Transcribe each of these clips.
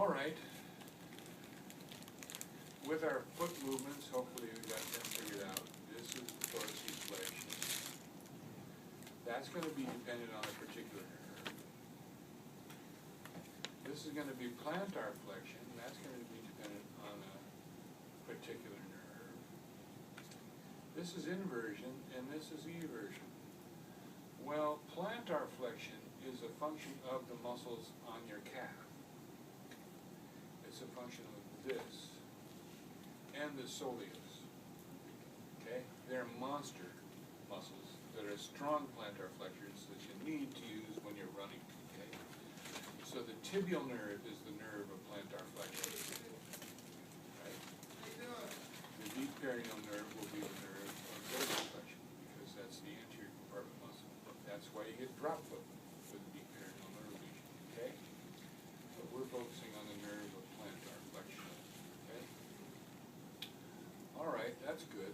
All right. With our foot movements, hopefully we got them figured out. This is the dorsiflexion. That's going to be dependent on a particular nerve. This is going to be plantar flexion. That's going to be dependent on a particular nerve. This is inversion, and this is eversion. Well, plantar flexion is a function of the muscles on your calf. It's a function of this and the soleus. Okay? They're monster muscles that are strong plantar flexors that you need to use when you're running. Okay? So the tibial nerve is the nerve of plantar flexion. Right? The deep perineal nerve will be the nerve of dorsiflexion because that's the anterior compartment muscle. That's why you get drop foot with a deep perineal nerve lesion. Okay? But we're focusing on the nerve of plantar flexion. Okay? All right, that's good.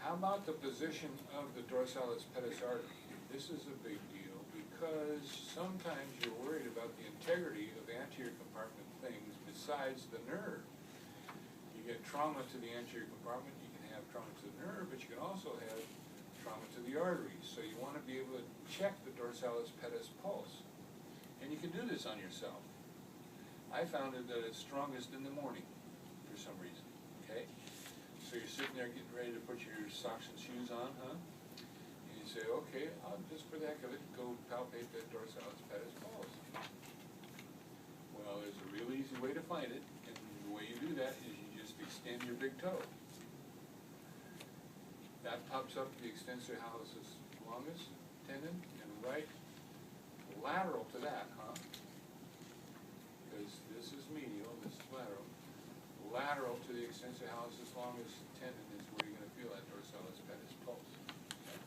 How about the position of the dorsalis pedis artery? This is a big deal because sometimes you're worried about the integrity of anterior compartment things besides the nerve. You get trauma to the anterior compartment, you can have trauma to the nerve, but you can also have trauma to the arteries. So you want to be able to check the dorsalis pedis pulse. And you can do this on yourself. I found that it's strongest in the morning for some reason. Okay? So you're sitting there getting ready to put your socks and shoes on, huh? And you say, okay, I'll just for the heck of it go palpate that dorsalis pedis pulse. Well, there's a real easy way to find it, and the way you do that is you just extend your big toe. That pops up the extensor hallucis longus tendon, and right lateral to that, huh? Because this is medial, this is lateral. Lateral to the extensor hallucis longus tendon is where you're going to feel that dorsalis pedis pulse. Okay.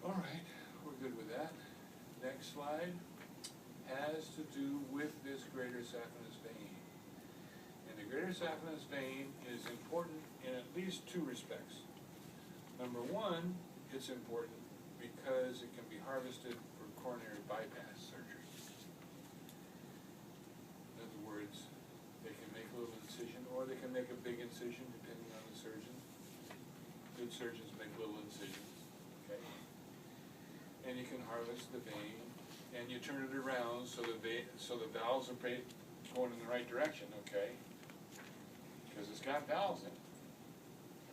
All right, we're good with that. Next slide has to do with this greater saphenous vein. And the greater saphenous vein is important in at least two respects. Number one, it's important because it can be harvested for coronary bypass surgery. In other words, they can make a little incision, or they can make a big incision, depending on the surgeon. Good surgeons make little incisions, okay? And you can harvest the vein, and you turn it around so the valves are going in the right direction, okay? Because it's got valves in it,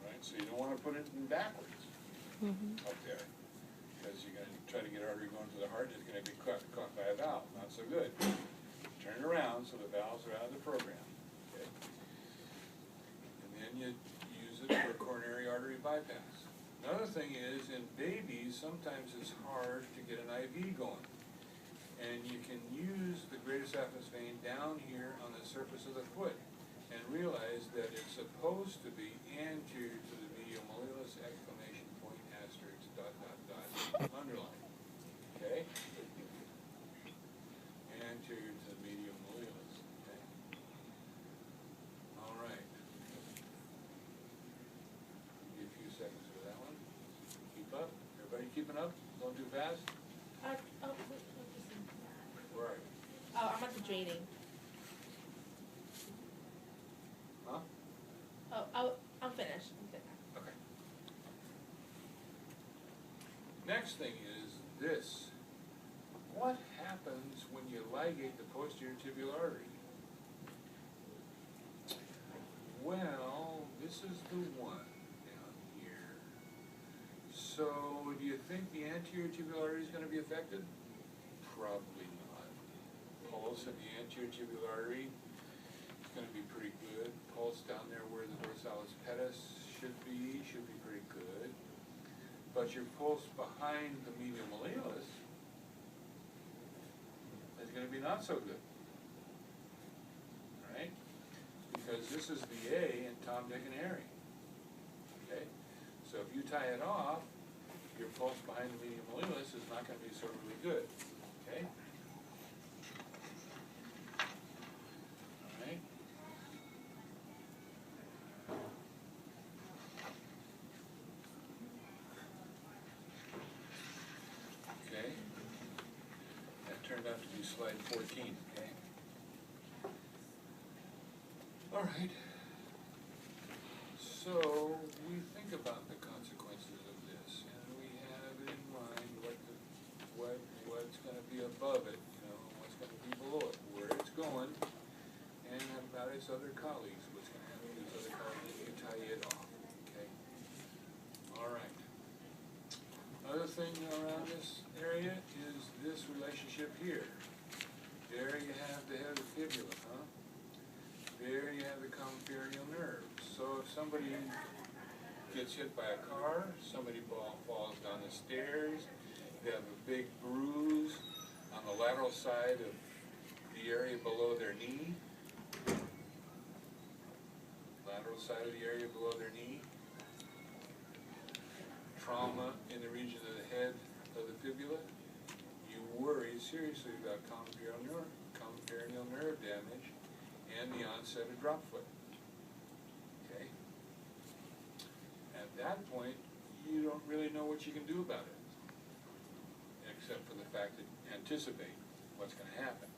right? So you don't want to put it in backwards up there, because you're going to try to get artery going to the heart, it's going to be caught by a valve. Not so good. Turn it around so the valves are out of the program. Okay? And then you use it for coronary artery bypass. Another thing is, in babies, sometimes it's hard to get an IV going. And you can use the greater saphenous vein down here on the surface of the foot and realize that it's supposed to be anterior to the medial malleolus, exclamation point, asterisk, dot, dot, dot, underline. Okay? Anterior to the medial malleolus. Okay? All right. Give a few seconds for that one. Keep up. Everybody keeping up? Going too fast? Where are you? Oh, I'm at the draining. Huh? Oh, I'm finished. I'm good. Okay. Next thing is this. What happens when you ligate the posterior tibial artery? Well, this is the one down here. So, do you think the anterior tibial artery is going to be affected? Probably not. Pulse in the anterior tibial artery is going to be pretty good. Pulse down there where the dorsalis pedis should be pretty good. But your pulse behind the medial malleolus is going to be not so good. All right? Because this is the A in Tom, Dick, and Harry. Okay? So if you tie it off, your pulse behind the medial malleolus is not going to be so really good. Okay? All right? Okay? That turned out to be slide 14, okay? All right. So we think about the consequences of this, and we have in mind what's going to be above it, what's going to be below it, where it's going, and about its other colleagues, what's going to happen to its other colleagues if you tie it off. Okay. All right. Other thing around this area is this relationship here. There you have the head of the fibula, huh? There you have the common perineal nerve. So if somebody gets hit by a car, somebody falls down the stairs, they have a big bruise on the lateral side of the area below their knee, lateral side of the area below their knee, trauma in the region of the head of the fibula, you worry seriously about common perineal nerve damage and the onset of drop foot. Okay? At that point, you don't really know what you can do about it, except for the fact that you anticipate what's going to happen.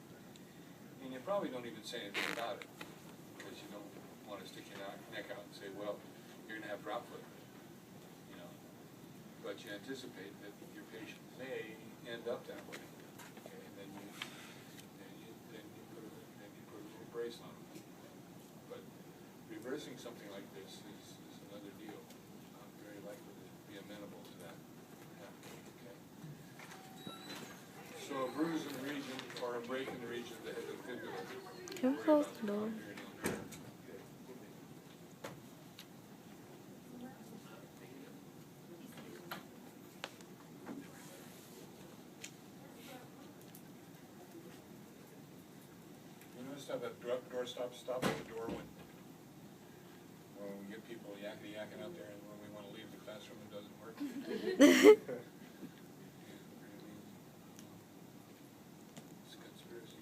And you probably don't even say anything about it, because you don't want to stick your neck out and say, well, you're going to have drop foot. But you anticipate that your patient may end up that way. Okay, and then you put a little brace on them. But reversing something like this is another deal. Not very likely to be amenable to that happening. Okay. So a bruise in the region or a break in the region of the head of the fibula. Careful, no. Have that door stop at the door when we get people yakking out there, and when we want to leave the classroom it doesn't work. It's conspiracy.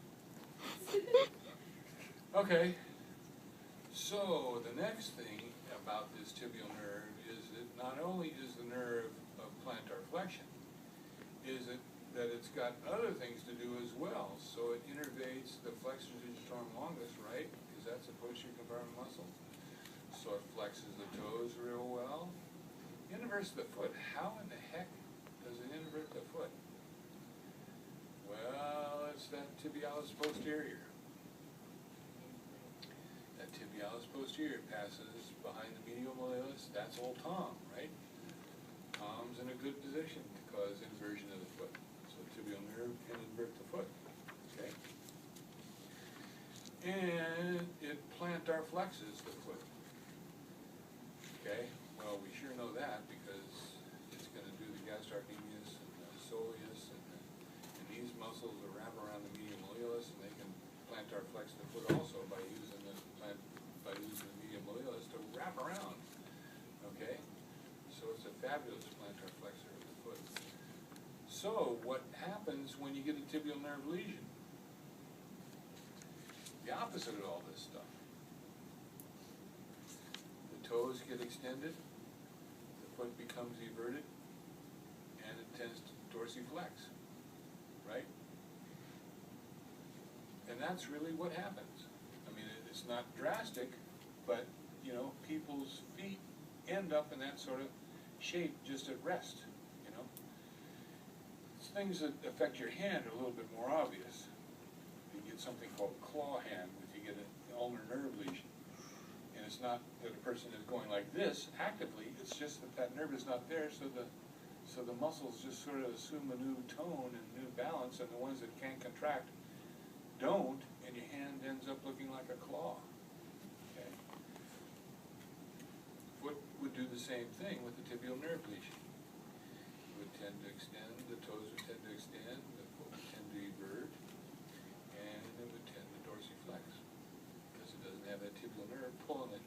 Okay, so the next thing about this tibial nerve is that not only is the nerve of plantar flexion, is it that it's got other things to do as well. So it innervates the flexor digitorum longus, right? Because that's a posterior compartment muscle. So it flexes the toes real well. Innervates the foot. How in the heck does it innervate the foot? Well, it's that tibialis posterior. That tibialis posterior passes behind the medial malleolus. That's old Tom, right? Tom's in a good position to cause inversion of the foot. Tibial nerve can invert the foot, okay? And it plantar flexes the foot, okay? Well, we sure know that because it's going to do the gastrocnemius and the soleus, and these muscles will wrap around the medial malleolus, and they can plantar flex the foot also by using the medial malleolus to wrap around, okay? So it's a fabulous plantar flexor of the foot. So what happens when you get a tibial nerve lesion? The opposite of all this stuff. The toes get extended, the foot becomes everted, and it tends to dorsiflex, right? And that's really what happens. I mean, it's not drastic, but, people's feet end up in that sort of shape just at rest. Things that affect your hand are a little bit more obvious. You get something called claw hand if you get an ulnar nerve lesion. And it's not that a person is going like this actively, it's just that nerve is not there, so the muscles just sort of assume a new tone and new balance, and the ones that can't contract don't, and your hand ends up looking like a claw. Okay? Foot would do the same thing with the tibial nerve lesion. Would tend to extend, the toes would tend to extend, the foot would tend to evert, and it would tend to dorsiflex because it doesn't have that tibial nerve pulling it